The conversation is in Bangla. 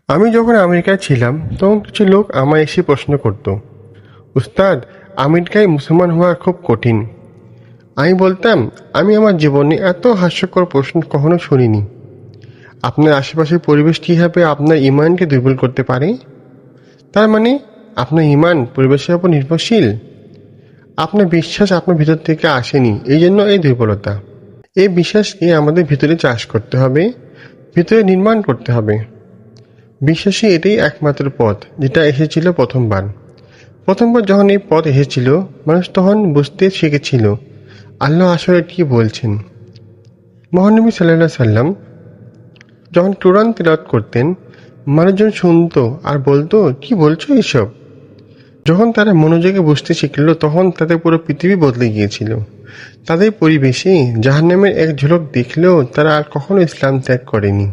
আমি যখন আমেরিকায় ছিলাম তখন কিছু লোক আমায় এসে প্রশ্ন করত, উস্তাদ, আমেরিকায় মুসলমান হওয়া খুব কঠিন। আমি বলতাম, আমি আমার জীবনে এত হাস্যকর প্রশ্ন কখনো শুনিনি। আপনার আশেপাশের পরিবেশ কীভাবে আপনার ইমানকে দুর্বল করতে পারে? তার মানে আপনার ইমান পরিবেশের উপর নির্ভরশীল। আপনার বিশ্বাস আপনার ভিতর থেকে আসেনি, এই জন্য এই দুর্বলতা। এই বিশ্বাসকে আমাদের ভিতরে চাষ করতে হবে, ভিতরে নির্মাণ করতে হবে। বিশ্বাসী এটাই একমাত্র পথ যেটা এসেছিল প্রথমবার। প্রথমবার যখন এই পথ এসেছিল, মানুষ তখন বুঝতে শিখেছিল আল্লাহ আসলে কি বলছেন। মহানবী সাল্লাল্লাহু আলাইহি সাল্লাম যখন কোরআন তিলাওয়াত করতেন, মানুষজন শুনতো আর বলতো, কি বলছো এসব? যখন তারা মনোযোগে বুঝতে শিখল, তখন তাদের পুরো পৃথিবী বদলে গিয়েছিল। তাদের পরিবেশে জাহান্নামের এক ঝলক দেখলেও তারা আর কখনো ইসলাম ত্যাগ করেনি।